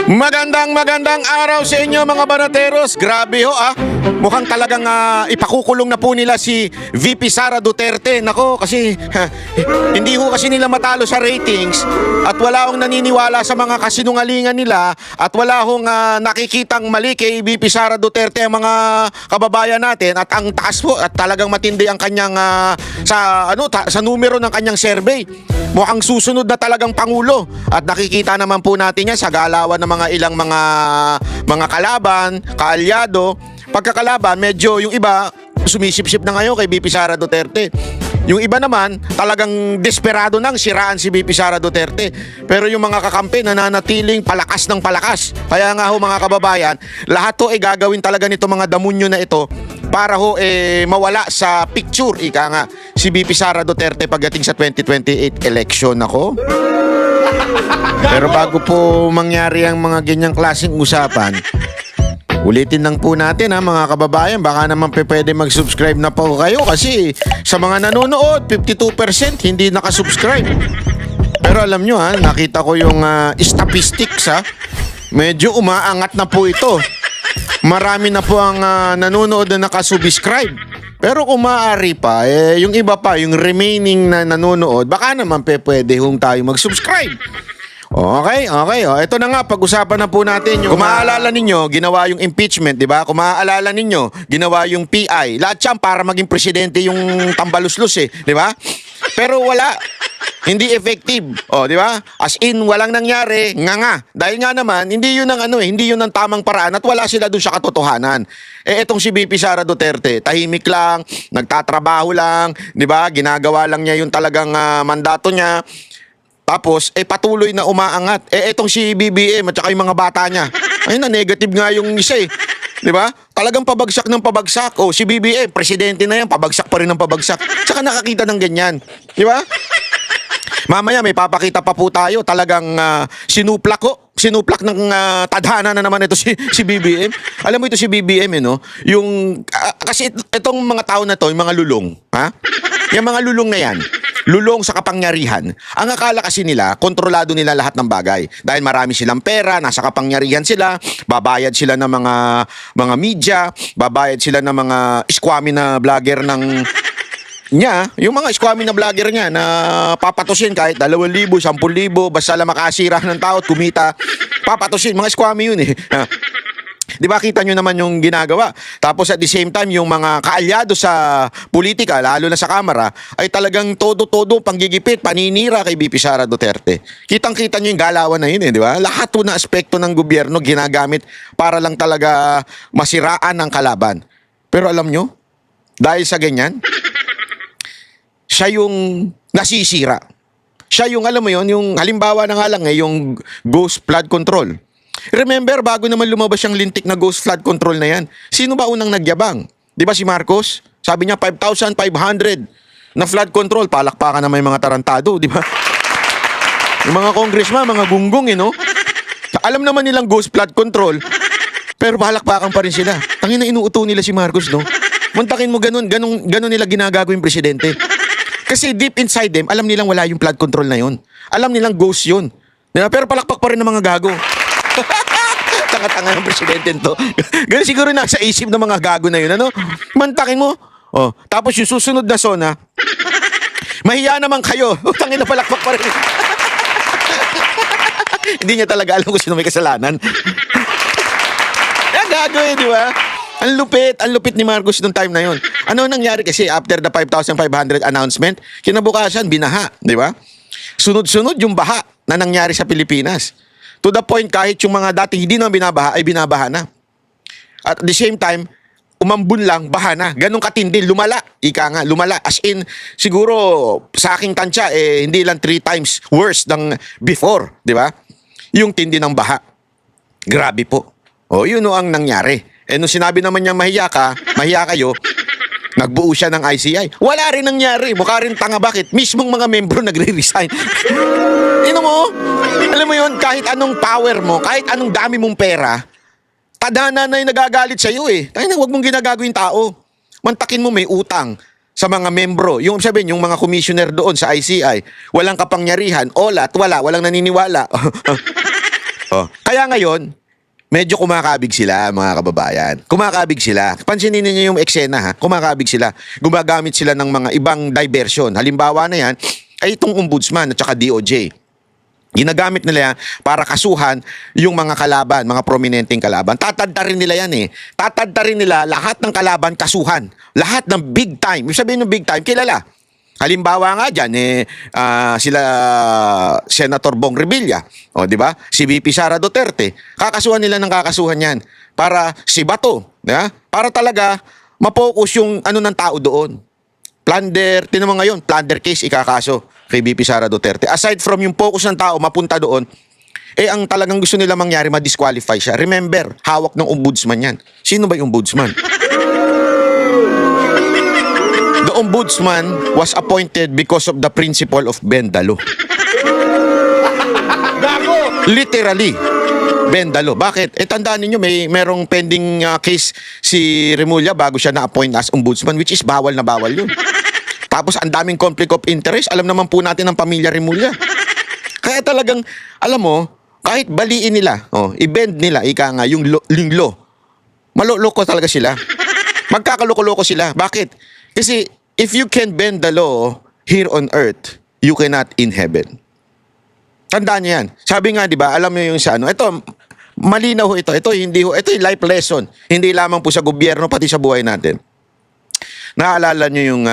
Magandang araw sa inyo mga banateros. Grabe ho Mukhang talagang ipakukulong na po nila si VP Sara Duterte. Nako kasi hindi ho kasi nila matalo sa ratings at wala hong naniniwala sa mga kasinungalingan nila at wala hong nakikitang mali kay VP Sara Duterte ang mga kababayan natin at ang taas po at talagang matindi ang kanyang sa numero ng kanyang survey. Mukhang susunod na talagang pangulo at nakikita naman po natin yan sa galawan ng mga ilang mga kalaban, kaalyado. Pagkakalaban, medyo yung iba sumisip-sip na ngayon kay VP Sara Duterte. Yung iba naman, talagang desperado nang siraan si VP Sara Duterte. Pero yung mga kakampi nananatiling palakas ng palakas. Kaya nga ho mga kababayan, lahat ho gagawin talaga nito mga damunyo na ito para ho mawala sa picture, ika nga, si VP Sara Duterte pagdating sa 2028 election. Ako. Pero bago po mangyari ang mga ganyang klaseng usapan, ulitin lang po natin mga kababayan, baka naman pwede mag-subscribe na po kayo kasi sa mga nanonood, 52% hindi nakasubscribe. Pero alam nyo nakita ko yung statistics medyo umaangat na po ito. Marami na po ang nanonood na nakasubscribe. Pero kung maaari pa, yung iba pa, yung remaining na nanonood, baka naman pwede tayo mag-subscribe. Okay. Ito na nga, pag-usapan na po natin yung... Kung maaalala ninyo, ginawa yung impeachment, di ba? Kung maaalala ninyo, ginawa yung PI. Lahat yan para maging presidente yung tambaluslos di ba? Pero wala. Hindi effective. Di ba? As in, walang nangyari, nga. Dahil nga naman, hindi yun ang hindi yun ang tamang paraan at wala sila dun sa katotohanan. Etong si VP Sara Duterte, tahimik lang, nagtatrabaho lang, di ba? Ginagawa lang niya yung talagang mandato niya. Tapos, patuloy na umaangat. Etong si BBM at saka yung mga bata niya. Ayun na, negative nga yung isa Di ba? Talagang pabagsak ng pabagsak. Si BBM, presidente na yan, pabagsak pa rin ng pabagsak. Saka nakakita ng ganyan. Di ba? Mamaya may papakita pa po tayo. Talagang sinuplak ng tadhana na naman ito si BBM. Alam mo ito si BBM yung kasi itong mga tao na to, yung mga lulong, yung mga lulong na yan, lulong sa kapangyarihan. Ang akala kasi nila, kontrolado nila lahat ng bagay. Dahil marami silang pera, nasa kapangyarihan sila, babayad sila ng mga media, babayad sila ng mga squammy na vlogger yung mga squammy na vlogger niya na papatusin kahit 2,000, 10,000, basta lang makasira ng tao at kumita, papatusin. Mga squammy yun Di ba kita nyo naman yung ginagawa? Tapos at the same time, yung mga kaalyado sa politika, lalo na sa Kamara, ay talagang todo-todo panggigipit, paninira kay VP Sara Duterte. Kitang-kita nyo yung galawan na yun di ba? Lahat na aspekto ng gobyerno ginagamit para lang talaga masiraan ng kalaban. Pero alam nyo, dahil sa ganyan, siya yung nasisira. Siya yung, alam mo yun, yung halimbawa na nga lang yung ghost flood control. Remember, bago naman lumabas yung lintik na ghost flood control na yan, sino ba unang nagyabang? Di ba si Marcos? Sabi niya 5,500 na flood control. Palakpakan naman yung mga tarantado, di ba? Yung mga congressman, mga gunggong, Alam naman nilang ghost flood control, pero palakpakan pa rin sila. Tangina, inuuto nila si Marcos, Muntakin mo ganun nila ginagago yung presidente. Kasi deep inside them, alam nilang wala yung flood control na yun. Alam nilang ghost yun. Diba? Pero palakpak pa rin ng mga gago. Tanga-tanga ng presidente to. Ganun siguro nasa isip ng mga gago na yun, Mantakin mo. Tapos yung susunod na zona, mahiya naman kayo. Tangin na palakpak pa rin. Hindi niya talaga alam kung sino may kasalanan. Yan gago di ba? Ang lupit ni Marcos nung time na yun. Ano nangyari kasi after the 5,500 announcement, kinabukasan, binaha, di ba? Sunod-sunod yung baha na nangyari sa Pilipinas. To the point, kahit yung mga dating hindi naman binabaha, ay binabaha na. At the same time, umambun lang, baha na. Ganun katindi, lumala. Ika nga, lumala. As in, siguro, sa aking tansya, hindi lang 3 times worse than before, di ba? Yung tindi ng baha. Grabe po. Yun ang nangyari. Nung sinabi naman niya mahiya kayo, nagbuo siya ng ICI. Wala rin nangyari. Mukha rin tanga. Bakit? Mismong mga membro nagre-resign. Alam mo yun, kahit anong power mo, kahit anong dami mong pera, tadhana na yung nagagalit sa'yo Kaya huwag mong ginagago yung tao. Mantakin mo may utang sa mga membro. Yung sabihin, yung mga commissioner doon sa ICI, walang kapangyarihan, walang naniniwala. Oh, kaya ngayon, medyo kumakabig sila, mga kababayan. Kumakabig sila. Pansinin niyo yung eksena, ha? Kumakabig sila. Gumagamit sila ng mga ibang diversion. Halimbawa na yan, ay itong ombudsman at saka DOJ. Ginagamit nila yan para kasuhan yung mga kalaban, mga prominenteng kalaban. Tatadtarin nila yan eh. Tatadtarin nila lahat ng kalaban kasuhan. Lahat ng big time. Ibig sabihin ng big time, kilala. Halimbawa nga dyan, sila Senator Bong Revilla, o di ba? Si VP Sara Duterte. Kakasuhan nila ng kakasuhan yan para si Bato, ya? Para talaga mapokus yung ano ng tao doon. Plunder, tinamo ngayon, plunder case ikakaso kay VP Sara Duterte. Aside from yung focus ng tao mapunta doon, ang talagang gusto nila mangyari, ma-disqualify siya. Remember, hawak ng ombudsman yan. Sino ba yung ombudsman? The ombudsman was appointed because of the principle of bend the law. Literally, bend the law. Bakit? Tandaan ninyo, merong pending case si Remulla bago siya na-appoint as ombudsman, which is bawal na bawal yun. Tapos ang daming conflict of interest. Alam naman po natin ang pamilya Remulla. Kaya talagang, alam mo, kahit baliin nila, i-bend nila, ika nga, yung law, maloloko talaga sila. Magkakaloko-loko sila. Bakit? Kasi if you can bend the law here on earth, you cannot in heaven. Tandaan niyo yan. Sabi nga, di ba, alam niyo yung sa ano, ito, malinaw ho ito. Ito yung life lesson. Hindi lamang po sa gobyerno, pati sa buhay natin. Naalala niyo yung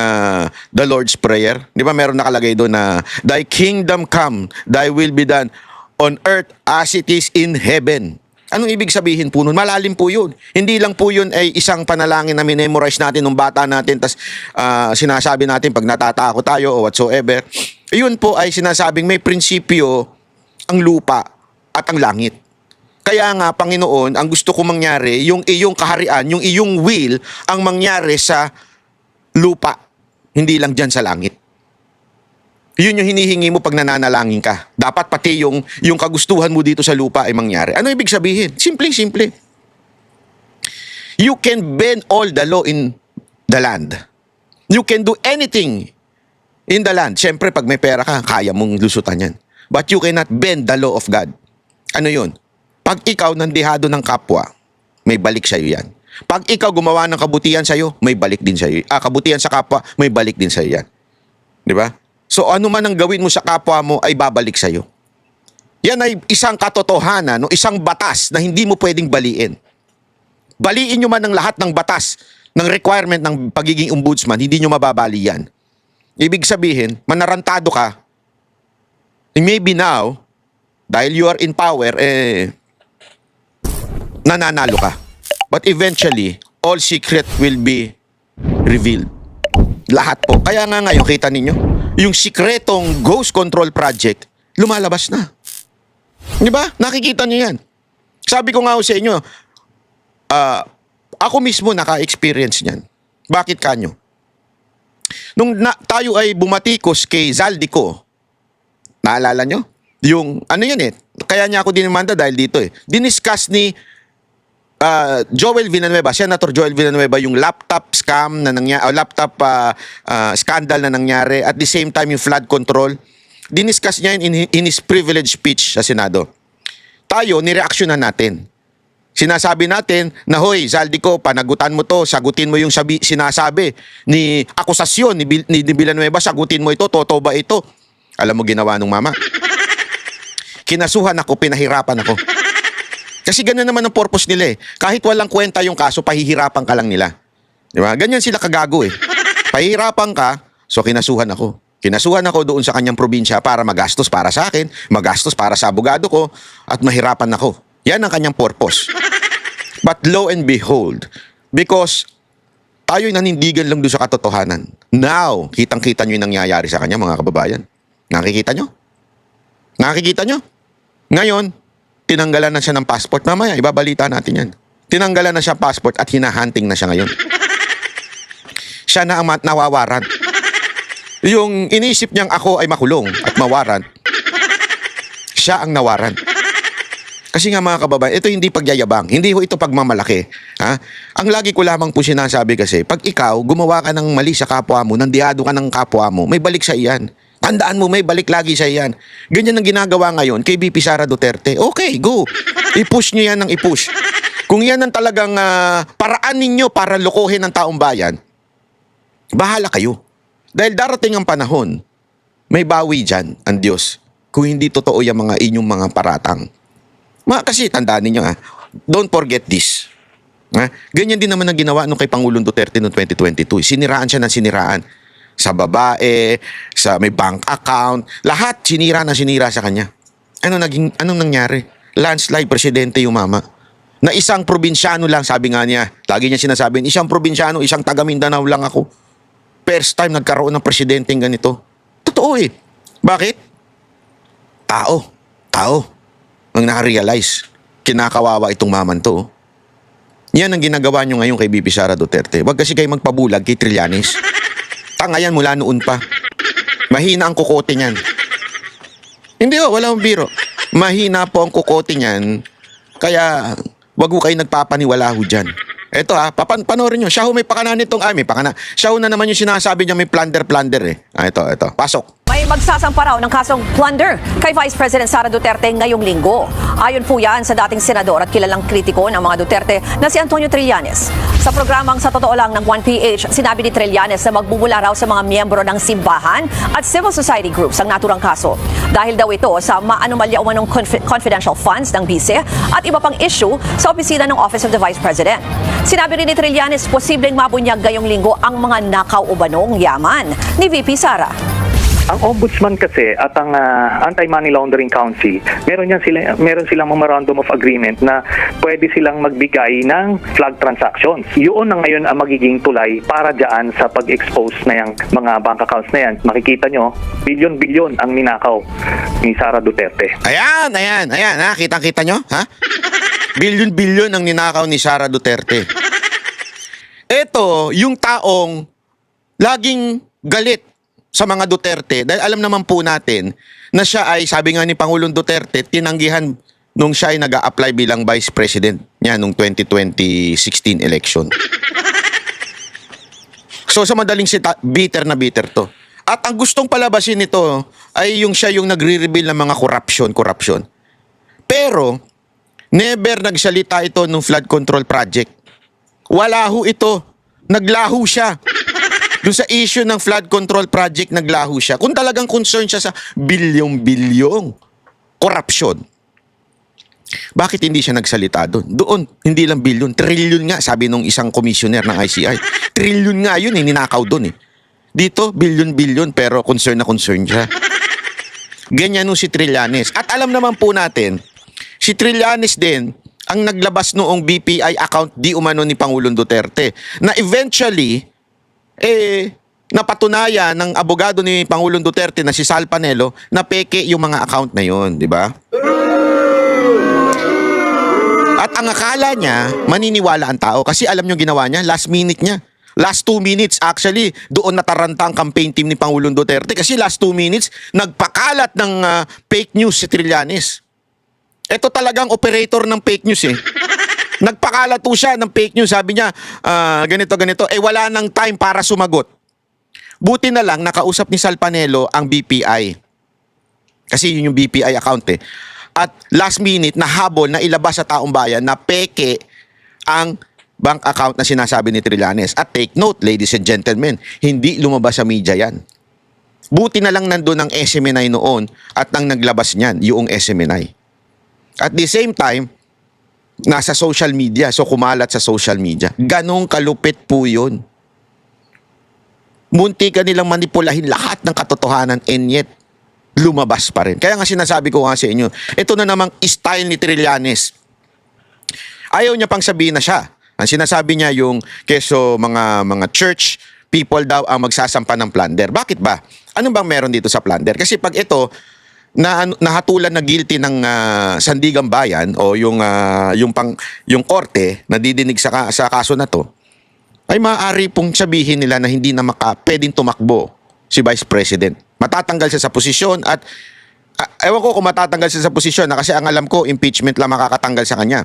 the Lord's Prayer? Di ba meron nakalagay doon na, Thy kingdom come, Thy will be done on earth as it is in heaven. Anong ibig sabihin po nun? Malalim po yun. Hindi lang po yun ay isang panalangin na minemorize natin nung bata natin, tas sinasabi natin pag natatakot tayo o whatsoever. Yun po ay sinasabing may prinsipyo ang lupa at ang langit. Kaya nga, Panginoon, ang gusto ko mangyari, yung iyong kaharian, yung iyong will, ang mangyari sa lupa, hindi lang dyan sa langit. Yun yung hinihingi mo pag nananalangin ka. Dapat pati yung kagustuhan mo dito sa lupa ay mangyari. Ano ibig sabihin? Simple. You can bend all the law in the land. You can do anything in the land. Siyempre, pag may pera ka, kaya mong lusutan yan. But you cannot bend the law of God. Ano yun? Pag ikaw nandihado ng kapwa, may balik sa'yo yan. Pag ikaw gumawa ng kabutihan sa'yo, may balik din sa'yo. Kabutihan sa kapwa, may balik din sa'yo yan. Di ba? So ano man ang gawin mo sa kapwa mo ay babalik sa'yo. Yan ay isang katotohanan, no? Isang batas na hindi mo pwedeng baliin. Baliin nyo man ang lahat ng batas ng requirement ng pagiging ombudsman, hindi nyo mababali yan. Ibig sabihin, manarantado ka, maybe now, dahil you are in power, nananalo ka. But eventually, all secret will be revealed. Lahat po. Kaya nga ngayon, kita ninyo, yung sikretong ghost control project, lumalabas na. Di ba? Nakikita niyo yan. Sabi ko nga sa inyo, ako mismo naka-experience niyan. Bakit kanyo? Nung tayo ay bumatikos kay Zaldico, naalala nyo? Yung, ano yun kaya niya ako dinimanda dahil dito diniscuss ni Joel Villanueva, Senator Joel Villanueva, yung laptop scam na nangyari, laptop scandal na nangyari, at the same time yung flood control. Diniscuss niya in his privilege speech sa Senado. Tayo, nireaksyonan natin. Sinasabi natin na, hoy, Zaldico, panagutan mo to, sagutin mo yung sinasabi ni akusasyon ni Villanueva, sagutin mo ito, totoo ba ito? Alam mo ginawa nung mama? Kinasuhan ako, pinahirapan ako. Kasi ganun naman ang purpose nila Kahit walang kwenta yung kaso, pahihirapan ka lang nila. Di ba? Ganyan sila kagago Pahihirapan ka, so kinasuhan ako. Kinasuhan ako doon sa kanyang probinsya para magastos para sa akin, magastos para sa abogado ko, at mahirapan ako. Yan ang kanyang purpose. But lo and behold, because tayo'y nanindigan lang doon sa katotohanan. Now, kitang-kita nyo yung nangyayari sa kanya, mga kababayan. Nakikita nyo? Nakikita nyo? Ngayon, tinanggalan na siya ng passport. Mamaya, ibabalita natin yan. Tinanggalan na siya passport at hinahunting na siya ngayon. Siya na ang nawawaran. Yung inisip niyang ako ay makulong at mawaran, siya ang nawaran. Kasi nga mga kababayan, ito hindi pagyayabang. Hindi ho ito pagmamalaki. Ha? Ang lagi ko lamang po sinasabi kasi, pag ikaw gumawa ka ng mali sa kapwa mo, nandihado ka ng kapwa mo, may balik sa iyan. Tandaan mo, may balik lagi sa yan. Ganyan ang ginagawa ngayon kay VP Sara Duterte. Okay, go. I-push nyo yan ng i-push. Kung yan ang talagang paraan ninyo para lokohin ang taong bayan, bahala kayo. Dahil darating ang panahon, may bawi dyan ang Diyos. Kung hindi totoo yung mga inyong mga paratang. Kasi tandaan ninyo don't forget this. Ganyan din naman ang ginawa nung kay Pangulong Duterte noong 2022. Siniraan siya ng siniraan. Sa babae, sa may bank account, lahat sinira sa kanya. Anong nangyari? Landslide, presidente yung mama. Na isang probinsyano lang, sabi nga niya, lagi niya sinasabi, isang probinsyano, isang taga Mindanao lang ako. First time nagkaroon ng presidenteng ganito. Totoo eh. Bakit? Tao. Ang nakarealize, kinakawawa itong maman to. Yan ang ginagawa nyo ngayon kay VP Sara Duterte. Huwag kasi kayo magpabulag kay Trillanes. Tanga yan mula noon pa. Mahina ang kukote niyan. Hindi wala akong biro. Mahina po ang kukote niyan. Kaya wag ho kayo nagpapaniwala ho dyan. Eto panoorin nyo. Siya ho may pakana nitong, may pakana. Siya ho na naman yung sinasabi niya may plunder eh. Ito. Pasok. May magsasampa raw ng kasong plunder kay Vice President Sara Duterte ngayong linggo. Ayon po yan sa dating senador at kilalang kritiko ng mga Duterte na si Antonio Trillanes. Sa programang Sa Totoo Lang ng 1PH, sinabi ni Trillanes na magbubula raw sa mga miyembro ng simbahan at civil society groups ang naturang kaso. Dahil daw ito sa maanumalya umanong confidential funds ng bise at iba pang issue sa opisina ng Office of the Vice President. Sinabi rin ni Trillanes posibleng mabunyag ngayong linggo ang mga nakaw-ubanong yaman ni VP Sara. Ang Ombudsman kasi at ang Anti-Money Laundering Council, meron silang memorandum of agreement na pwede silang magbigay ng flag transactions. Yun ang ngayon ang magiging tulay para dyan sa pag-expose na yung mga bank accounts na yan. Makikita nyo, bilyon-bilyon ang ninakaw ni Sara Duterte. Ayan, kitang-kita nyo, Bilyon-bilyon ang ninakaw ni Sara Duterte. Ito, yung taong laging galit sa mga Duterte, dahil alam naman po natin na siya ay, sabi nga ni Pangulong Duterte, tinanggihan nung siya ay nag-a-apply bilang Vice President niya nung 2016 election. So sa madaling bitter to. At ang gustong palabasin nito ay yung siya yung nagre-reveal ng mga corruption. Pero, never nagsalita ito nung flood control project. Wala ho ito. Naglaho siya. Doon sa issue ng flood control project, naglaho siya. Kung talagang concern siya sa bilyong-bilyong corruption, bakit hindi siya nagsalita doon? Doon, hindi lang bilyon, trilyon nga, sabi nung isang commissioner ng ICI. Trilyon nga yun, ninakaw doon . Dito, bilyon-bilyon, pero concern na concern siya. Ganyan nung si Trillanes. At alam naman po natin, si Trillanes din, ang naglabas noong BPI account di umano ni Pangulong Duterte, na eventually, napatunayan ng abogado ni Pangulong Duterte na si Sal Panelo na peke yung mga account na yun, di ba? At ang akala niya, maniniwala ang tao kasi alam niyo ginawa niya, last minute niya. Last 2 minutes actually, doon nataranta ang campaign team ni Pangulong Duterte kasi last 2 minutes, nagpakalat ng fake news si Trillanes. Ito talagang operator ng fake news . Nagpakalat po siya ng fake news. Sabi niya, ganito. Wala nang time para sumagot. Buti na lang, nakausap ni Sal Panelo ang BPI. Kasi yun yung BPI account . At last minute, nahabol na ilabas sa taong bayan na peke ang bank account na sinasabi ni Trillanes. At take note, ladies and gentlemen, hindi lumabas sa media yan. Buti na lang nandun ang SMNI noon at nang naglabas niyan, yung SMNI. At the same time, nasa social media, so kumalat sa social media. Ganong kalupit po yun. Munti ka nilang manipulahin lahat ng katotohanan and yet lumabas pa rin. Kaya nga sinasabi ko nga sa inyo, ito na namang style ni Trillanes. Ayaw niya pang sabihin na siya. Ang sinasabi niya yung keso mga church people daw ang magsasampa ng plunder. Bakit ba? Ano bang meron dito sa plunder? Kasi pag ito, nahatulan na guilty ng Sandigang Bayan o yung korte na didinig sa kaso na to, ay maaari pong sabihin nila na hindi na pwedeng tumakbo si Vice President. Matatanggal siya sa posisyon at ewan ko kung matatanggal siya sa posisyon kasi ang alam ko impeachment lang makakatanggal sa kanya.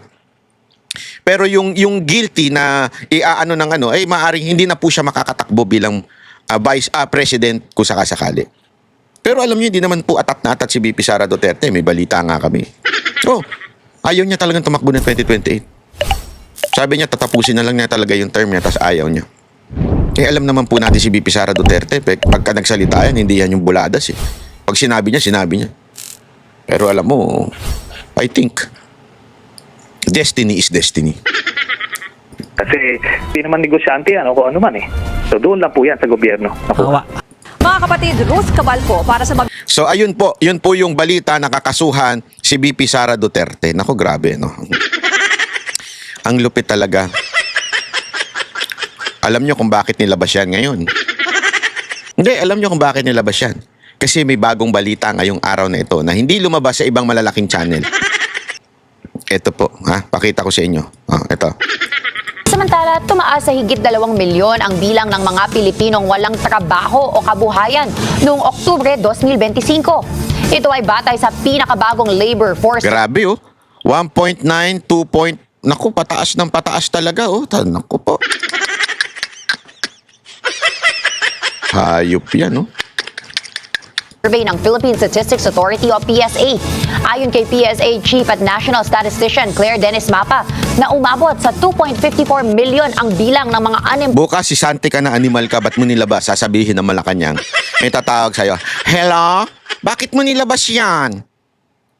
Pero yung guilty na ay maaaring hindi na po siya makakatakbo bilang Vice President kung sakasakali. Pero alam niyo, hindi naman po atat na atat si VP Sara Duterte. May balita nga kami. So, ayaw niya talagang tumakbo ng 2028. Sabi niya, tatapusin na lang niya talaga yung term niya, tas ayaw niya. Eh, alam naman po natin si VP Sara Duterte, pagka nagsalita yan, hindi yan yung buladas eh. Pag sinabi niya, sinabi niya. Pero alam mo, I think, destiny is destiny. Kasi di naman negosyante yan o kung ano man eh. So doon lang po yan sa gobyerno. Mga kapatid, Ruth Cabalco para sa So ayun po, yun po yung balita na kakasuhan si VP Sara Duterte. Nako, grabe, no? Ang lupit talaga. Alam nyo kung bakit nilabas yan ngayon? Hindi, alam nyo kung bakit nilabas yan. Kasi may bagong balita ngayong araw na ito na hindi lumabas sa ibang malalaking channel. Ito po, ha? Pakita ko sa inyo. Ito. Samantala, tumaas sa higit 2 milyon ang bilang ng mga Pilipinong walang trabaho o kabuhayan noong Oktubre 2025. Ito ay batay sa pinakabagong labor force. Grabe, oh. 1.9, 2. Naku, pataas ng pataas talaga, oh. Naku po. Hayop yan, oh. Survey ng Philippine Statistics Authority o PSA. Ayon kay PSA Chief at National Statistician Claire Dennis Mapa na umabot sa 2.54 million ang bilang ng mga Bukas, si Santi ka na animal ka, ba't mo nilabas? Sasabihin ng Malacanang. May tatawag sa'yo, hello? Bakit mo nilabas yan?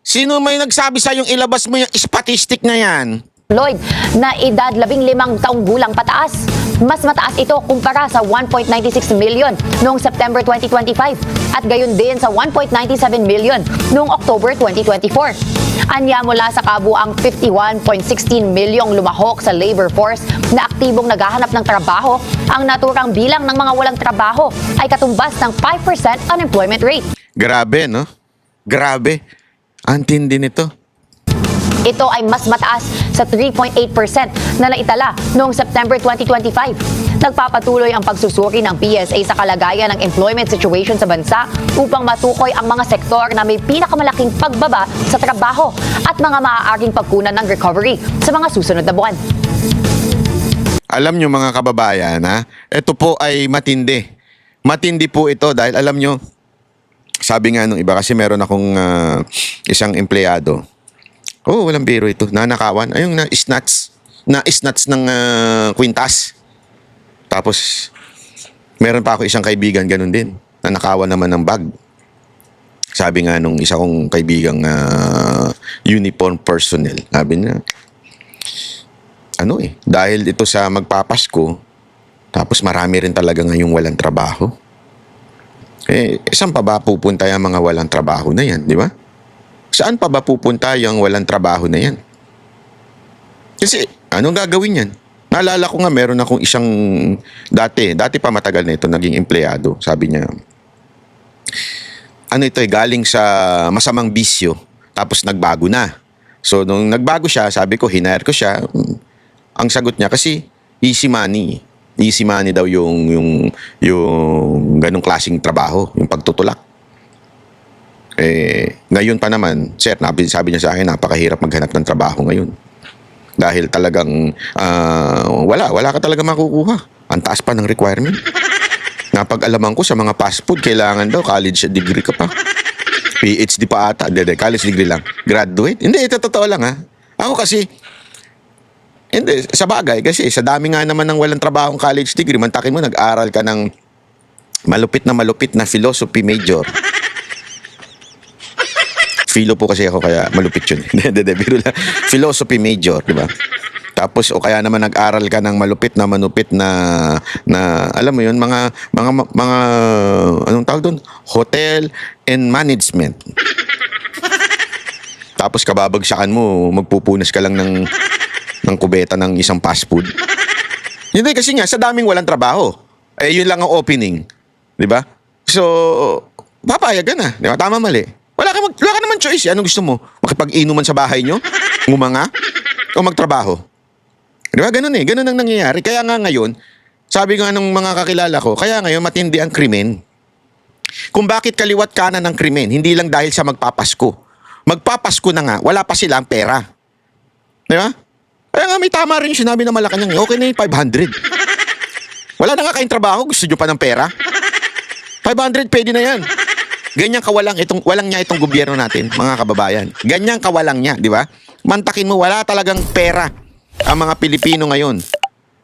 Sino may nagsabi sa'yong ilabas mo yung statistic na yan? employed na edad 15 taong gulang pataas. Mas mataas ito kumpara sa 1.96 million noong September 2025 at gayon din sa 1.97 million noong October 2024. Anya mula sa kabuang 51.16 milyong lumahok sa labor force na aktibong naghahanap ng trabaho, ang naturang bilang ng mga walang trabaho ay katumbas ng 5% unemployment rate. Grabe, no? Grabe. Antindi nito. Ito ay mas mataas sa 3.8% na naitala noong September 2025. Nagpapatuloy ang pagsusuri ng PSA sa kalagayan ng employment situation sa bansa upang matukoy ang mga sektor na may pinakamalaking pagbaba sa trabaho at mga maaaring pagkunan ng recovery sa mga susunod na buwan. Alam nyo mga kababayan, ha? Ito po ay matindi. Matindi po ito dahil alam nyo, sabi nga nung iba kasi meron akong isang empleyado. Oh, walang biro ito. Nanakawan. Ayun, na-snatch ng kwintas. Tapos, meron pa ako isang kaibigan, ganun din. Nanakawan naman ng bag. Sabi nga nung isa kong kaibigang uniform personnel. Sabi niya, dahil ito sa magpapasko, tapos marami rin talaga ngayong walang trabaho. Saan pa ba pupunta yung mga walang trabaho na yan, di ba? Saan pa ba pupunta yung walang trabaho na yan? Kasi, anong gagawin yan? Naalala ko nga, meron akong isang dati pa matagal na ito, naging empleyado. Sabi niya, galing sa masamang bisyo, tapos nagbago na. So, nung nagbago siya, sabi ko, hinire ko siya. Ang sagot niya, kasi easy money. Easy money daw yung ganong klaseng trabaho, yung pagtutulak. Ngayon pa naman, sir, sabi niya sa akin, napakahirap maghanap ng trabaho ngayon. Dahil talagang, wala ka talaga makukuha. Ang taas pa ng requirement. Napag-alaman ko sa mga fast food, kailangan daw, college degree ka pa. PhD pa ata, college degree lang. Graduate? Hindi, ito totoo lang ha. Ako kasi, hindi, sa bagay, kasi sa dami nga naman ng walang trabahong college degree, mantakin mo, nag-aral ka ng malupit na philosophy major. Philo po kasi ako, kaya malupit yun. Biro lang. Philosophy major, di ba? Tapos, o kaya naman nag-aral ka ng manupit na alam mo yun, mga anong tawag doon? Hotel and management. Tapos, kababagsakan mo, magpupunas ka lang ng kubeta ng isang fast food. Hindi, kasi nga, sa daming walang trabaho. Yun lang ang opening. Di ba? So, papayag ka na. Di ba? Tama, mali. Wala ka naman choice. Anong gusto mo? Makipag-inuman sa bahay nyo? Ngumanga? O magtrabaho? Di ba? Ganun Ganun ang nangyayari. Kaya nga ngayon, sabi nga ng mga kakilala ko, kaya ngayon matindi ang krimen. Kung bakit kaliwat kanan ng krimen, hindi lang dahil sa magpapasko. Magpapasko na nga, wala pa silang pera. Di ba? Kaya nga may tama rin yung sinabi ng Malacanang. Okay na yung 500. Wala na nga kayong trabaho, gusto nyo pa ng pera? 500, pwede na yan. Ganyan walang niya itong gobyerno natin, mga kababayan. Ganyan kawalang niya, di ba? Mantakin mo, wala talagang pera ang mga Pilipino ngayon.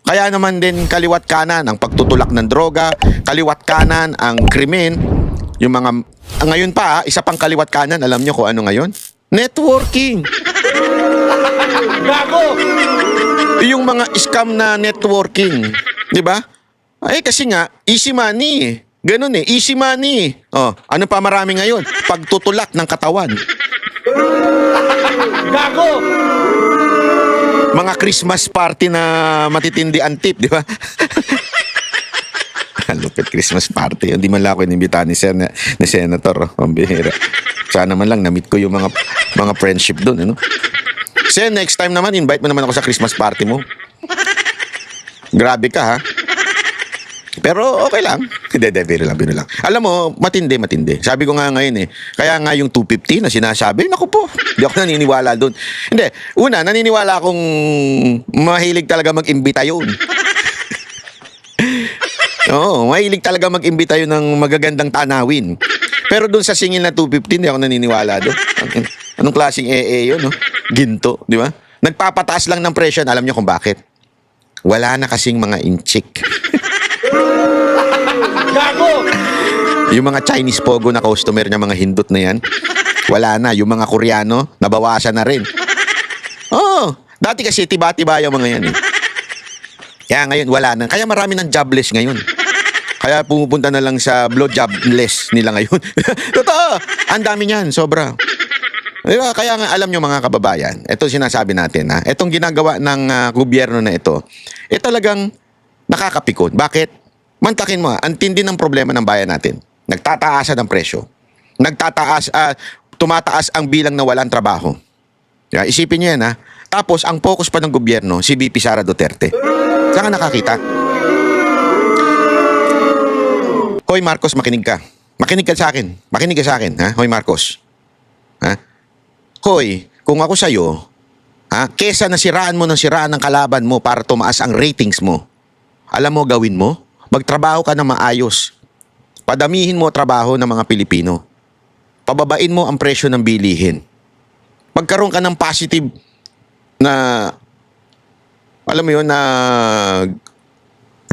Kaya naman din kaliwat kanan ang pagtutulak ng droga, kaliwat kanan ang krimen, yung mga ngayon pa, isa pang kaliwat kanan, alam nyo kung ano ngayon? Networking. Gago! Yung mga scam na networking, di ba? Ay kasi nga, easy money eh. Ganun eh, easy money. Oh, ano pa marami ngayon? Pagtutulak ng katawan. Gago! Mga Christmas party na matitindi ang tip, di ba? Lupit Christmas party. Hindi man lang ako inimbitahan ni Senator. Pambihira. Sana man lang na-meet ko yung mga friendship doon. Ano? Sen, next time naman, invite mo naman ako sa Christmas party mo. Grabe ka, ha? Pero okay lang. Hindi, biro lang. Alam mo, matindi. Sabi ko nga ngayon eh. Kaya nga yung 250 na sinasabi, naku po, hindi ako naniniwala doon. Hindi, una, naniniwala akong mahilig talaga mag-imbita yun. Oo, mahilig talaga mag-imbita yun ng magagandang tanawin. Pero doon sa singil na 250, hindi ako naniniwala doon. Anong klaseng yun, no? Ginto, di ba? Nagpapataas lang ng presyo. Alam niyo kung bakit? Wala na kasing mga inchik. Gago! Yung mga Chinese pogo na customer niya, mga hindot na yan, wala na. Yung mga Koreano, nabawasan na rin. Oo, dati kasi tiba-tiba yung mga yan eh. Kaya ngayon, wala na. Kaya marami ng jobless ngayon. Kaya pumupunta na lang sa blowjobless nila ngayon. Totoo! Ang dami niyan, sobra. Diba? Kaya nga alam nyo mga kababayan, ito sinasabi natin ha, itong ginagawa ng gobyerno na ito talagang nakakapikon. Bakit? Mantakin mo ha, ang tindi ng problema ng bayan natin. Nagtataasan ang presyo. Tumataas ang bilang na walang trabaho. Diba? Isipin nyo yan ha. Tapos ang focus pa ng gobyerno, si VP Sara Duterte. Saan ka nakakita? Hoy Marcos, makinig ka. Makinig ka sa akin, ha? Hoy Marcos. Ha? Hoy, kung ako sa'yo, ha? Kesa na siraan mo ng kalaban mo para tumaas ang ratings mo, alam mo gawin mo? Magtrabaho ka na maayos. Padamihin mo trabaho ng mga Pilipino. Pababain mo ang presyo ng bilihin. Magkaroon ka ng positive na, alam mo yun, na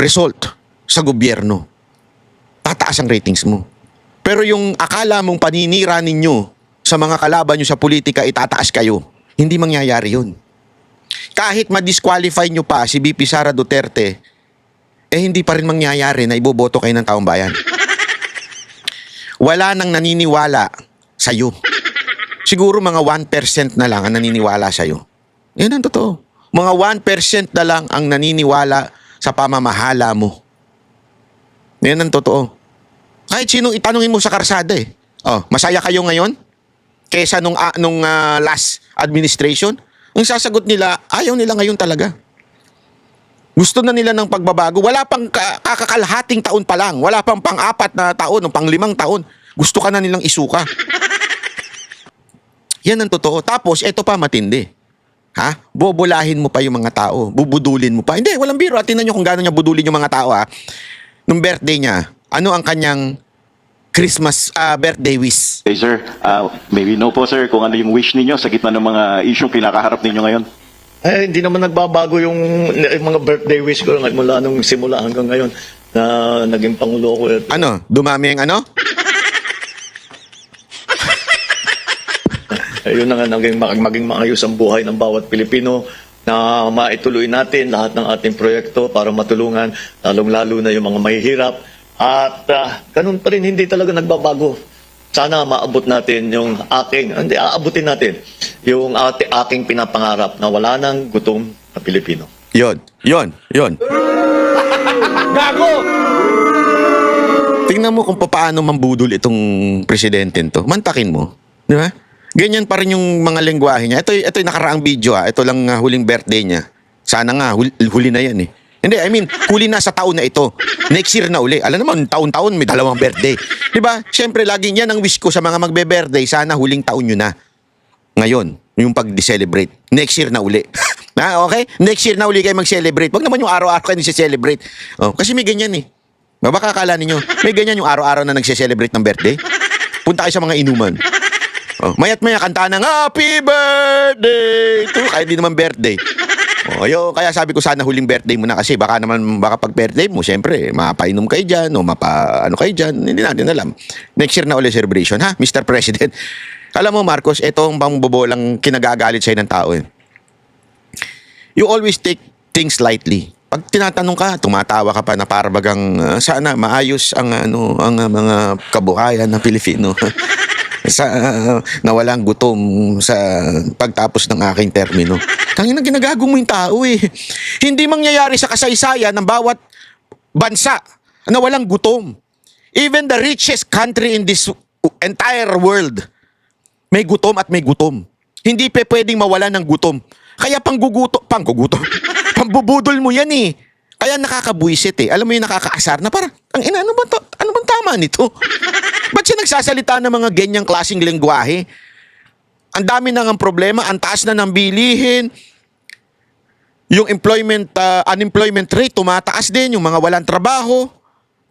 result sa gobyerno. Tataas ang ratings mo. Pero yung akala mong paninira ninyo sa mga kalaban nyo sa politika, itataas kayo. Hindi mangyayari yun. Kahit ma-disqualify nyo pa si VP Sara Duterte, hindi pa rin mangyayari na iboboto kayo ng taong bayan. Wala nang naniniwala sa'yo. Siguro mga 1% na lang ang naniniwala sa'yo. Yan ang totoo. Mga 1% na lang ang naniniwala sa pamamahala mo. Yan ang totoo. Kahit sinong itanungin mo sa karsada eh. Oh, masaya kayo ngayon? Kesa nung last administration? Ang sasagot nila, ayaw nila ngayon talaga. Gusto na nila ng pagbabago. Wala pang kakakalahating taon pa lang. Wala pang pang-4 na taon o pang-5 taon. Gusto ka na nilang isuka. Yan ang totoo. Tapos, eto pa matindi. Ha? Bobolahin mo pa yung mga tao. Bubudulin mo pa. Hindi, walang biro. Tingnan nyo kung gano'n niya budulin yung mga tao ha. Nung birthday niya, ano ang kanyang Christmas birthday wish? Hey sir, maybe no po sir kung ano yung wish ninyo sa gitna ng mga isyong kinakaharap ninyo ngayon. Hindi naman nagbabago yung mga birthday wish ko mula nung simula hanggang ngayon na naging Pangulo ko. Ano? Dumami ang ano? Yun na nga, maging maayos ang buhay ng bawat Pilipino na maituloy natin lahat ng ating proyekto para matulungan lalong-lalo na yung mga mahihirap. At ganun pa rin, hindi talaga nagbabago. Sana maabot natin yung aabutin natin yung aking pinapangarap na wala nang gutom na Pilipino. Yon. Gago! Tingnan mo kung paano mambudol itong presidente to. Mantakin mo. Di ba? Ganyan pa rin yung mga lengguwahe niya. Ito yung nakaraang video ha. Ito lang huling birthday niya. Sana nga, huli na yan eh. Hindi, huli na sa taon na ito. Next year na uli. Alam naman, taon-taon may 2 birthday. Diba? Siyempre, laging yan ang wish ko sa mga magbe-birthday. Sana huling taon nyo na. Ngayon, yung pag-celebrate. Next year na uli. Okay? Next year na uli kayo mag-celebrate. Wag naman yung araw-araw kayo nag-celebrate. Kasi may ganyan eh. Baka akala ninyo, may ganyan yung araw-araw na nag-celebrate ng birthday. Punta kayo sa mga inuman. Oh, mayat maya kanta ng happy birthday to, kahit di naman birthday. Oh, kaya sabi ko sana huling birthday mo na kasi baka pag birthday mo, syempre, mapainom kayo dyan o ano kayo dyan, hindi natin alam. Next year na ulit celebration, ha, Mr. President? Alam mo, Marcos, itong pangbobolang kinagagalit sa'yo ng tao. You always take things lightly. Pag tinatanong ka, tumatawa ka pa na para bagang sana maayos ang mga kabuhayan ng Pilipino. Na walang gutom sa pagtapos ng aking termino. Tangina, ginagago mo yung tao eh. Hindi mangyayari sa kasaysayan ng bawat bansa na walang gutom. Even the richest country in this entire world, may gutom at may gutom. Hindi pwedeng mawalan ng gutom. Kaya pambubudol mo yan eh. Kaya nakakabuisit eh. Alam mo yung nakakaasar na parang, ano bang tama nito? Ba't siya nagsasalita ng mga ganyang klaseng lengguwahe? Ang dami na ng problema, ang taas na ng bilihin, yung unemployment rate tumataas din, yung mga walang trabaho.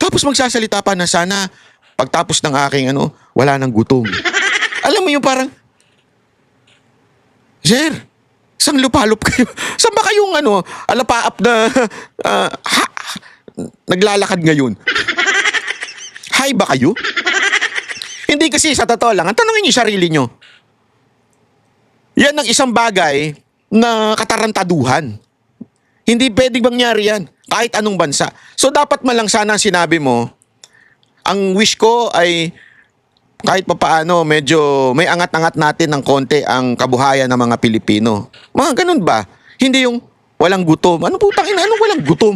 Tapos magsasalita pa na sana pagtapos ng aking wala nang gutom. Alam mo yung parang, Sir, saan lupalop kayo? Saan ba kayong alapaap na naglalakad ngayon? Hi ba kayo? Hindi kasi sa totoo lang, tanongin niyo sarili niyo. Yan ang isang bagay na katarantaduhan. Hindi pwedeng mangyari yan kahit anong bansa. So dapat man lang sana sinabi mo, ang wish ko ay kahit papaano medyo may angat-angat natin ng konti ang kabuhayan ng mga Pilipino. Mga ganun ba? Hindi yung walang gutom. Ano putang ina? Anong walang gutom?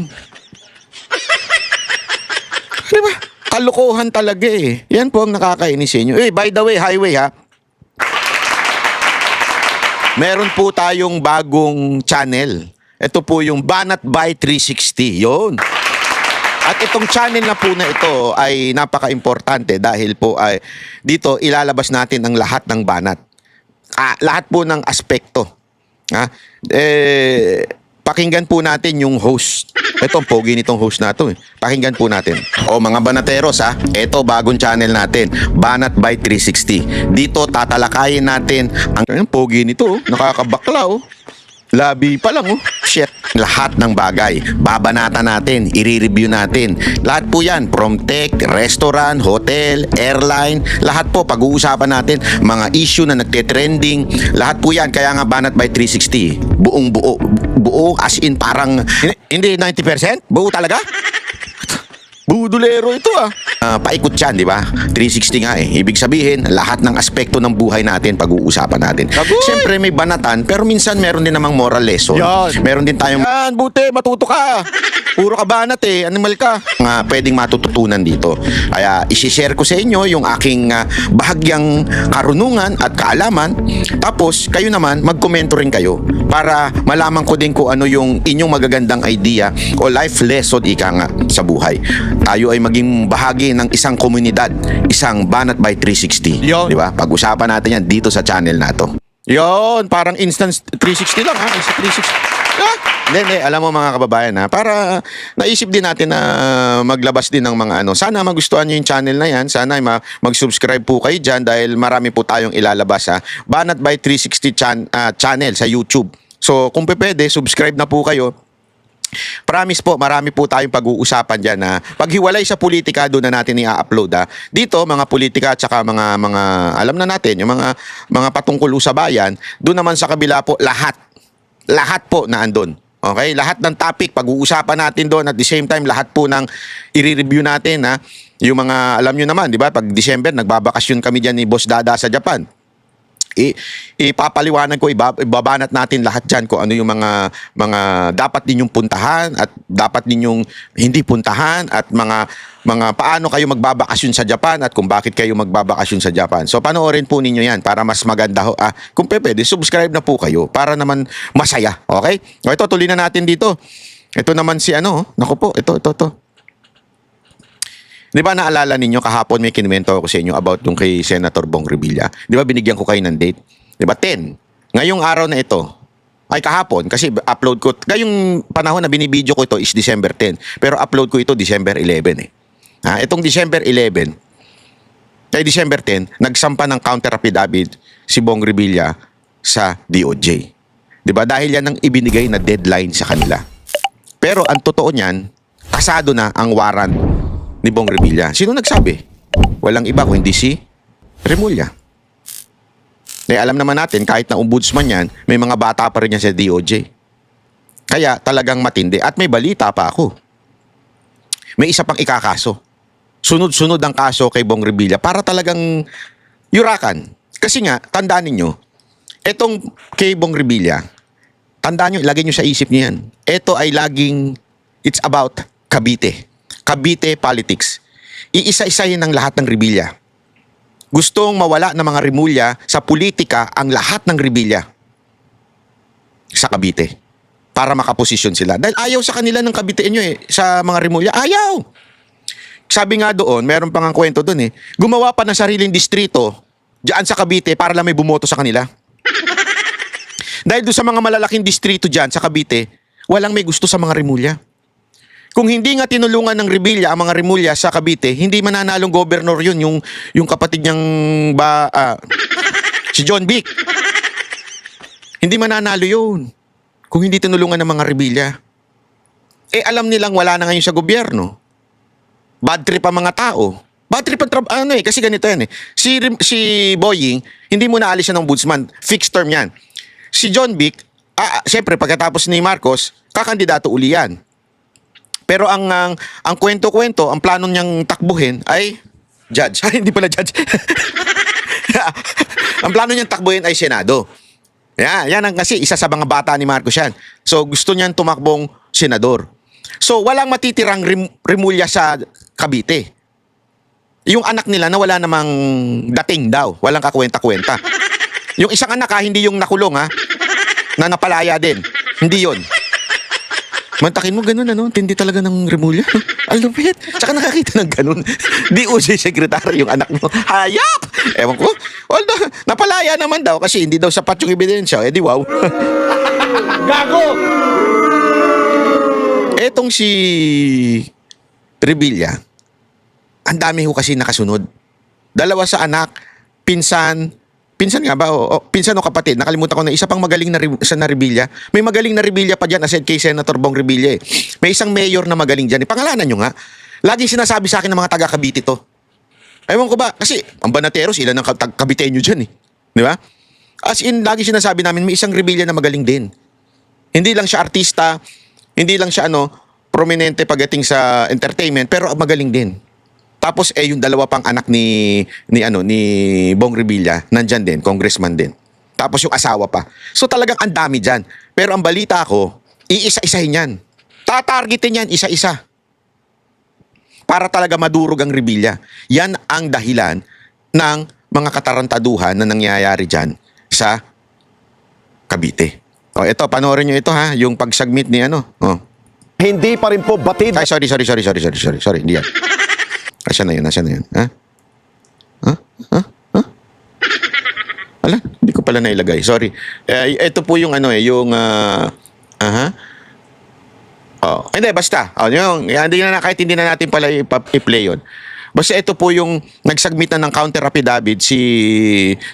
Diba? Kalokohan talaga eh. Yan po ang nakakainis sa inyo. By the way, highway ha. Meron po tayong bagong channel. Ito po yung Banat by 360. Yun. At itong channel na po na ito ay napaka-importante dahil po ay dito ilalabas natin ang lahat ng banat. Lahat po ng aspekto. Pakinggan po natin yung host. Ito ang pogi nitong host na ito. Pakinggan po natin. O mga banateros ito bagong channel natin. Banat by 360. Dito tatalakayin natin ang pogi nito. Nakakabakla Labi pa lang Shit. Lahat ng bagay. Babanatan natin. I-review natin. Lahat po yan. From tech, restaurant, hotel, airline. Lahat po pag-uusapan natin. Mga issue na nagte-trending. Lahat po yan. Kaya nga Banat by 360. Buong buo. Buo as in parang hindi 90%? Buo talaga? Budulero ito paikot yan, di ba? 360 nga Ibig sabihin, lahat ng aspekto ng buhay natin pag-uusapan natin. Siyempre may banatan, pero minsan meron din namang moral lesson. Yan. Meron din tayong, buti, matuto ka. Puro ka banat animal ka. Pwedeng matututunan dito. Kaya isi-share ko sa inyo yung aking bahagyang karunungan at kaalaman. Tapos, kayo naman, magkomento rin kayo para malaman ko din kung ano yung inyong magagandang idea o life lesson ika nga sa buhay. Tayo ay maging bahagi ng isang komunidad, isang Banat by 360. Di ba? Pag-usapan natin yan dito sa channel na to. Yon, parang instant 360 lang Instant 360. Hindi, alam mo mga kababayan para naisip din natin na maglabas din ng mga Sana magustuhan nyo yung channel na yan. Sana mag-subscribe po kayo dyan dahil marami po tayong ilalabas Banat by 360 channel sa YouTube. So kung pwede, subscribe na po kayo. Promise po, marami po tayong pag-uusapan dyan paghiwalay sa politika, doon na natin i-upload Dito, mga politika at saka mga alam na natin, yung mga patungkol sa bayan, doon naman sa kabila po, lahat po na andun. Okay? Lahat ng topic, pag-uusapan natin doon at the same time, lahat po ng i-review natin yung mga, alam nyo naman, di ba? Pag December, nagbabakasyon kami dyan ni Boss Dada sa Japan. Ipapaliwanag ko, ibabanat natin lahat dyan kung ano yung mga dapat ninyong puntahan at dapat ninyong hindi puntahan at mga paano kayo magbabakasyon sa Japan at kung bakit kayo magbabakasyon sa Japan. So panoorin po ninyo yan para mas maganda kung pwede, subscribe na po kayo para naman masaya. Okay? O ito, tuloy na natin dito. Ito naman si naku po, ito. Di ba naalala ninyo kahapon may kinuwento ako sa inyo about yung kay Senator Bong Revilla? Di ba binigyan ko kayo ng date? Di ba 10? Ngayong araw na ito, ay kahapon kasi upload ko, ngayong panahon na binibideo ko ito is December 10. Pero upload ko ito December 11 Itong December 11, kay December 10, nagsampa ng counter affidavit si Bong Revilla sa DOJ. 'Di ba? Dahil yan ang ibinigay na deadline sa kanila. Pero ang totoo niyan, kasado na ang warrant ni Bong Revilla. Sino nagsabi? Walang iba kung hindi si Remulla. Eh, alam naman natin, kahit na ombudsman yan, may mga bata pa rin yan sa DOJ. Kaya talagang matindi. At may balita pa ako. May isa pang ikakaso. Sunod-sunod ang kaso kay Bong Revilla para talagang yurakan. Kasi nga, tandaan ninyo, etong kay Bong Revilla, tandaan nyo, ilagay nyo sa isip nyo yan. Ito ay laging, it's about Cavite. Cavite politics. Iisa-isahin ng lahat ng Revilla. Gustong mawala ng mga Remulla sa politika ang lahat ng Revilla sa Cavite para makaposisyon sila. Dahil ayaw sa kanila ng Cavite nyo sa mga Remulla. Ayaw! Sabi nga doon, meron pang ang kwento doon gumawa pa ng sariling distrito diyan sa Cavite para lang may bumoto sa kanila. Dahil doon sa mga malalaking distrito diyan sa Cavite, walang may gusto sa mga Remulla. Kung hindi nga tinulungan ng Revilla ang mga Remulla sa Cavite, hindi mananalong gobernador yun, yung kapatid niyang si John Vic. Hindi mananalo yun kung hindi tinulungan ng mga Revilla. Alam nilang wala na ngayon sa gobyerno. Bad trip ang mga tao. Bad trip ang kasi ganito yan Si Boying, hindi mo naalis siya ng ombudsman. Fixed term yan. Si John Vic, siyempre pagkatapos ni Marcos, kakandidato uli yan. Pero ang kwento-kwento, ang plano niyang takbuhin ay judge. Hindi pala judge. Ang plano niyang takbuhin ay Senado. Yan ang kasi isa sa mga bata ni Marcos yan. So gusto niyang tumakbong senador. So walang matitirang Remulla sa Cavite. Yung anak nila na wala namang dating daw. Walang kakwenta-kwenta. Yung isang anak hindi yung nakulong na napalaya din. Hindi yon. Mantakin mo ganun tindi talaga ng Remulla. Ang lupit. Tsaka nakakita ng ganun. DOJ secretary yung anak mo. Hayop! Ewan ko. Although, napalaya naman daw kasi hindi daw sapat yung ebidensya. Di wow. Gago! Etong si Revilla, ang dami ho kasi nakasunod. Dalawa sa anak, pinsan nga ba? Pinsan o kapatid. Nakalimutan ko na isa pang magaling na Revilla. May magaling na Revilla pa dyan aside kay Senator Bong Revilla May isang mayor na magaling dyan. Pangalanan nyo nga. Laging sinasabi sa akin ng mga taga Cavite to. Ewan ko ba? Kasi ang Banateros, ilan ang Caviteño dyan Di ba? As in, lagi sinasabi namin may isang Revilla na magaling din. Hindi lang siya artista, hindi lang siya prominente pagdating sa entertainment, pero magaling din. Tapos yung dalawa pang anak ni Bong Revilla, nandyan din, congressman din. Tapos yung asawa pa. So talagang ang dami dyan. Pero ang balita ko, iisa-isahin yan. Tatargetin yan isa-isa. Para talaga madurog ang Revilla. Yan ang dahilan ng mga katarantaduhan na nangyayari dyan sa Cavite. Ito, panoorin nyo ito yung pag-submit ni Hindi pa rin po batid. Ay, sorry, hindi yan. Asya na yun. Ala, hindi ko pala nailagay. Sorry. Ito po yung hindi, basta. Kahit hindi na natin pala i-play yun. Basta ito po yung nagsubmit na ng counter affidavit si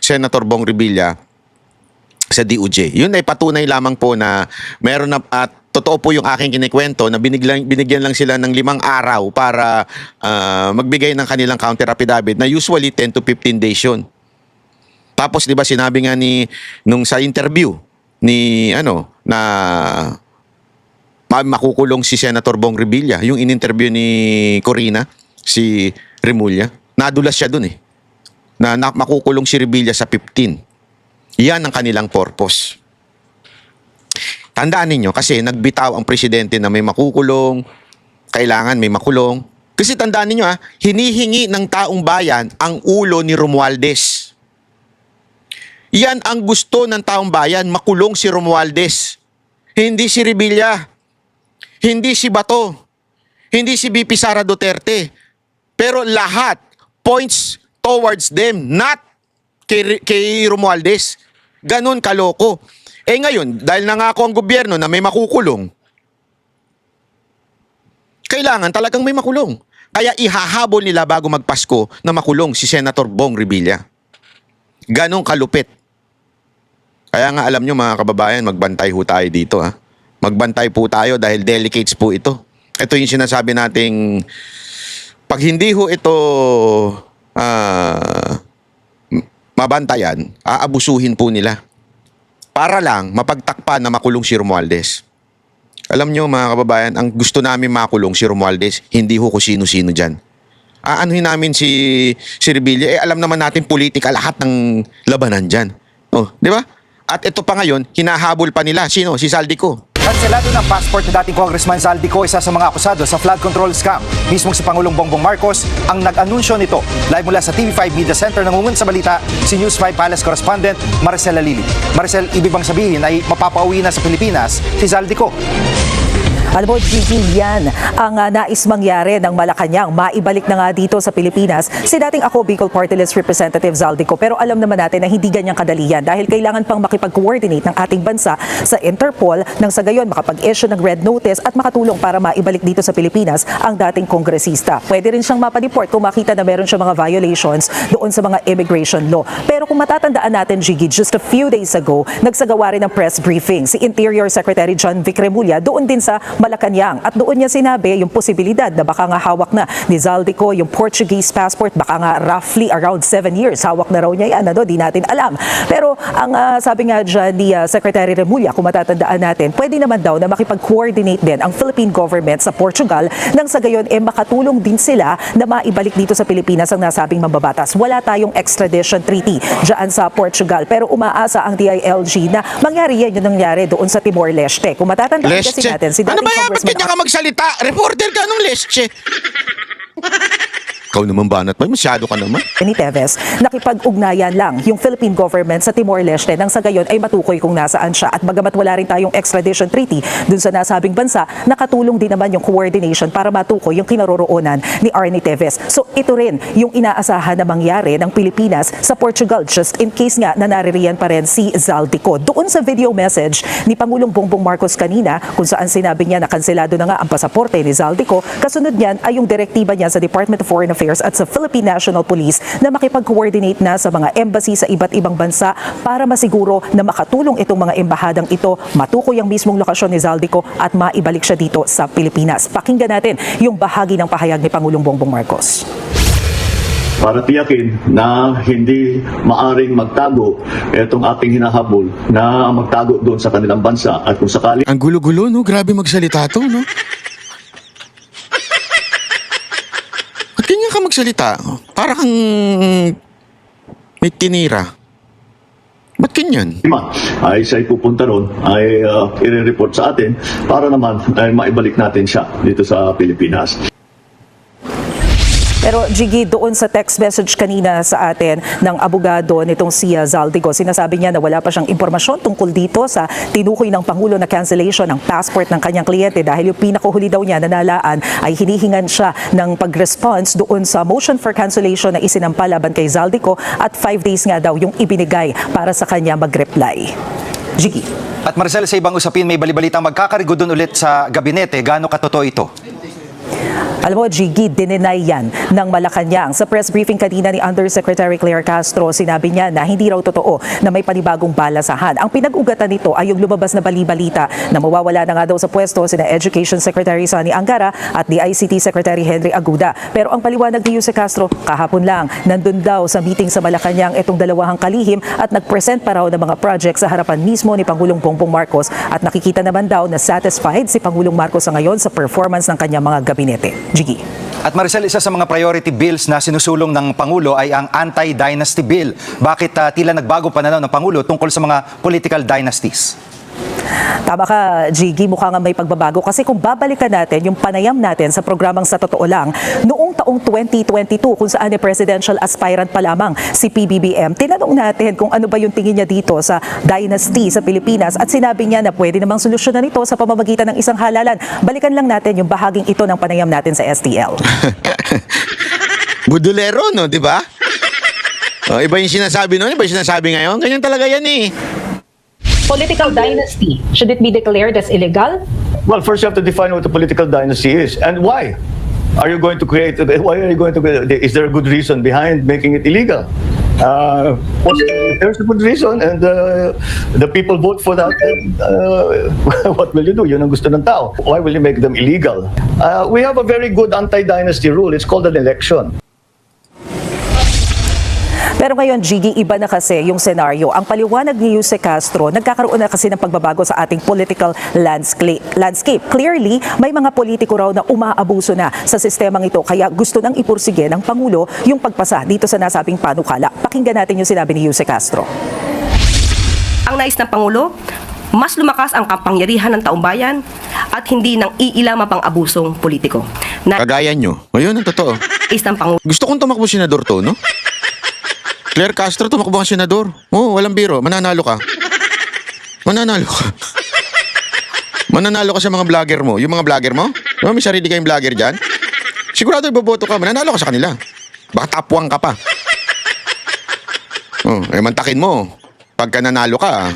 Senator Bong Revilla sa DOJ. Yun ay patunay lamang po na meron na at totoo po yung aking kinikwento na binigyan lang sila ng 5 araw para magbigay ng kanilang counter affidavit na usually 10 to 15 days yun. Tapos 'di ba sinabi nga nung sa interview ni na makukulong si Senator Bong Revilla, yung in-interview ni Corina, si Remulla, nadulas siya dun na makukulong si Revilla sa 15. Yan ang kanilang purpose. Tandaan ninyo, kasi nagbitaw ang presidente na may makukulong, kailangan may makulong. Kasi tandaan ninyo hinihingi ng taong bayan ang ulo ni Romualdez. Yan ang gusto ng taong bayan, makulong si Romualdez. Hindi si Revilla, hindi si Bato, hindi si VP Sara Duterte. Pero lahat points towards them, not kay Romualdez. Ganon kaloko. Ngayon, dahil nangako ang gobyerno na may makukulong, kailangan talagang may makulong. Kaya ihahabol nila bago magpasko na makulong si Senator Bong Revilla. Ganong kalupit. Kaya nga alam nyo mga kababayan, magbantay ho tayo dito ha. Magbantay po tayo dahil delicates po ito. Ito yung sinasabi nating pag hindi ho ito mabantayan, aabusuhin po nila. Para lang mapagtakpan na makulong si Romualdez. Alam nyo mga kababayan, ang gusto namin makulong si Romualdez, hindi ho kung sino-sino dyan. Aanuhin namin si Revilla, alam naman natin politika lahat ng labanan dyan. Oh, di ba? At ito pa ngayon, hinahabol pa nila. Sino? Si Zaldico. Kanselado ng passport ni dating Congressman Zaldico, isa sa mga akusado sa flood control scam. Mismong si Pangulong Bongbong Marcos ang nag-anunsyo nito. Live mula sa TV5 Media Center, nangungun sa balita si News 5 Palace correspondent Maricel Alili. Maricel, ibig bang sabihin ay mapapauwi na sa Pilipinas si Zaldico? Alam mo, Gigi, yan ang nais mangyari ng Malacanang. Maibalik na nga dito sa Pilipinas si dating Ako Bicol Party List Representative Zaldico. Pero alam naman natin na hindi ganyang kadali yan dahil kailangan pang makipag-coordinate ng ating bansa sa Interpol nang sa gayon makapag-issue ng red notice at makatulong para maibalik dito sa Pilipinas ang dating kongresista. Pwede rin siyang mapadeport kung makita na meron siya mga violations doon sa mga immigration law. Pero kung matatandaan natin, Gigi, just a few days ago, nagsagawa rin ng press briefing si Interior Secretary John Vic Remulla doon din sa Malacanang. At doon niya sinabi yung posibilidad na baka nga hawak na ni Zaldico yung Portuguese passport, baka nga roughly around 7 years. Hawak na raw niya yan, di natin alam. Pero ang sabi nga dyan ni Secretary Remulla, kung matatandaan natin, pwede naman daw na makipag-coordinate din ang Philippine government sa Portugal nang sa gayon makatulong din sila na maibalik dito sa Pilipinas ang nasabing mambabatas. Wala tayong extradition treaty dyan sa Portugal, pero umaasa ang DILG na mangyari yan yung nangyari doon sa Timor-Leste. Kung matatandaan kasi natin, si Ano ba yan? Ba't Congressman ganyan ka magsalita? Reporter ka nung Lesche. Ikaw naman banat mo, masyado ka naman. ni Teves, nakipag-ugnayan lang yung Philippine government sa Timor-Leste nang sa gayon ay matukoy kung nasaan siya. At bagamat wala rin tayong extradition treaty dun sa nasabing bansa, nakatulong din naman yung coordination para matukoy yung kinaroroonan ni Arnie Teves. So ito rin yung inaasahan na mangyari ng Pilipinas sa Portugal just in case nga na naririyan pa rin si Zaldico. Doon sa video message ni Pangulong Bongbong Marcos kanina kung saan sinabi niya na kanselado na nga ang pasaporte ni Zaldico, kasunod niyan ay yung direktiba niya sa Department of Foreign Affairs at sa Philippine National Police na makipag-coordinate na sa mga embassy sa iba't ibang bansa para masiguro na makatulong itong mga embahadang ito, matukoy ang mismong lokasyon ni Zaldico at maibalik siya dito sa Pilipinas. Pakinggan natin yung bahagi ng pahayag ni Pangulong Bongbong Marcos. Para tiyakin na hindi maaring magtago itong ating hinahabol na magtago doon sa kanilang bansa at kung sakali Ang gulo-gulo, no? Grabe magsalita to, no? Ba't ganyan ka magsalita? Para kang may tinira. Ba't ganyan? ay siya'y pupunta ron ay i-report sa atin para naman ay maibalik natin siya dito sa Pilipinas. Pero Gigi, doon sa text message kanina sa atin ng abogado nitong si Zaldico, sinasabi niya na wala pa siyang impormasyon tungkol dito sa tinukoy ng Pangulo na cancellation ng passport ng kanyang kliyente dahil yung pinakahuli daw niya na nalaan ay hinihingan siya ng pag-response doon sa motion for cancellation na isinampa laban kay Zaldico at 5 days nga daw yung ibinigay para sa kanya mag-reply. Gigi. At Maricel, sa ibang usapin, may balibalitang magkakarigo doon ulit sa gabinete. Gaano katotoo ito? Alam mo, Gigi, dininay yan ng Malacanang. Sa press briefing kanina ni Undersecretary Claire Castro, sinabi niya na hindi raw totoo na may panibagong balasahan. Ang pinag-ugatan nito ay yung lumabas na bali-balita na mawawala na nga daw sa pwesto sina Education Secretary Sonny Angara at DICT Secretary Henry Aguda. Pero ang paliwanag ni Jose Castro, kahapon lang, nandun daw sa meeting sa Malacanang itong dalawang kalihim at nag-present pa raw ng mga project sa harapan mismo ni Pangulong Bongbong Marcos at nakikita naman daw na satisfied si Pangulong Marcos sa ngayon sa performance ng kanyang mga gabinete. Gigi. At Maricel, isa sa mga priority bills na sinusulong ng Pangulo ay ang Anti-Dynasty Bill. Bakit tila nagbago pananaw ng Pangulo tungkol sa mga political dynasties? Tama ka, Gigi, mukha nga may pagbabago kasi kung babalikan natin yung panayam natin sa programang Sa Totoo Lang, noong taong 2022 kung saan presidential aspirant pa lamang si PBBM, tinanong natin kung ano ba yung tingin niya dito sa dynasty sa Pilipinas at sinabi niya na pwede namang solusyonan ito sa pamamagitan ng isang halalan. Balikan lang natin yung bahaging ito ng panayam natin sa STL. Budulero, no? Di ba? Iba yung sinasabi noon, iba yung sinasabi ngayon. Ganyan talaga yan eh. Political dynasty, should it be declared as illegal? Well, first you have to define what a political dynasty is and why. Are you going to create? Why are you going to? Is there a good reason behind making it illegal? There's a good reason, and the people vote for that. And, what will you do? Yun ang gusto ng tao. Why will you make them illegal? We have a very good anti-dynasty rule. It's called an election. Pero ngayon, Gigi, iba na kasi yung senaryo. Ang paliwanag ni Jose Castro, nagkakaroon na kasi ng pagbabago sa ating political landscape. Clearly, may mga politiko raw na umaabuso na sa sistemang ito. Kaya gusto nang ipursige ng Pangulo yung pagpasa dito sa nasabing panukala. Pakinggan natin yung sinabi ni Jose Castro. Ang nais ng Pangulo, mas lumakas ang kapangyarihan ng taumbayan at hindi ng iilamang pang abusong politiko. Kagaya nyo. Ayun, ang totoo. Nais ng Pangulo Gusto kong tumakbo senador to, no? Claire Castro, tumakbo kang senador. Oo, walang biro. Mananalo ka. Mananalo ka. Mananalo ka sa mga vlogger mo. Yung mga vlogger mo? No, may sarili kayong vlogger dyan. Sigurado iboboto ka. Mananalo ka sa kanila. Baka tapwang ka pa. Oh, mantakin mo. Pagka nanalo ka,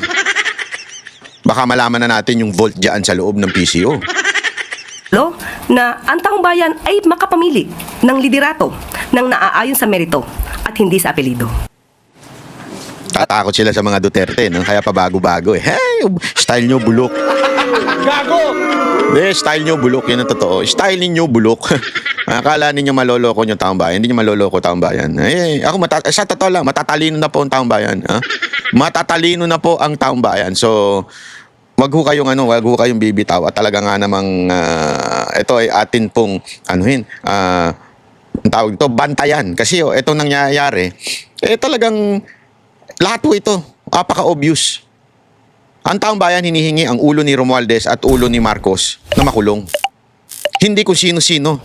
baka malaman na natin yung vote dyan sa loob ng PCO. na ang taumbayan ay makapamili ng liderato ng naaayon sa merito at hindi sa apelido. Tatakot sila sa mga Duterte, no? Kaya pa bago-bago eh. Hey, style nyo bulok. Gago! Style nyo bulok, yun ang totoo. Style ninyo bulok. Akala ninyo maloloko nyo taong bayan. Hindi nyo maloloko taong bayan. Ako sa totoo lang, matatalino na po ang taong bayan. Ha? Matatalino na po ang taong bayan. So, wag ho kayong bibitaw. At talaga nga namang ito ay atin pong ang tawag ito, bantayan. Kasi itong nangyayari, talagang lahat po ito, apaka-obvious. Ang taong bayan hinihingi ang ulo ni Romualdez at ulo ni Marcos na makulong. Hindi kung sino-sino.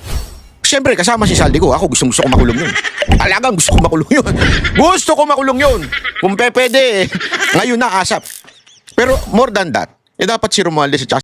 Siyempre, kasama si Saldi ko. Ako gusto ko makulong yun. Talagang gusto ko makulong yun. Gusto ko makulong yun. Kung pwede, ngayon na asap. Pero more than that, dapat si Romualdez at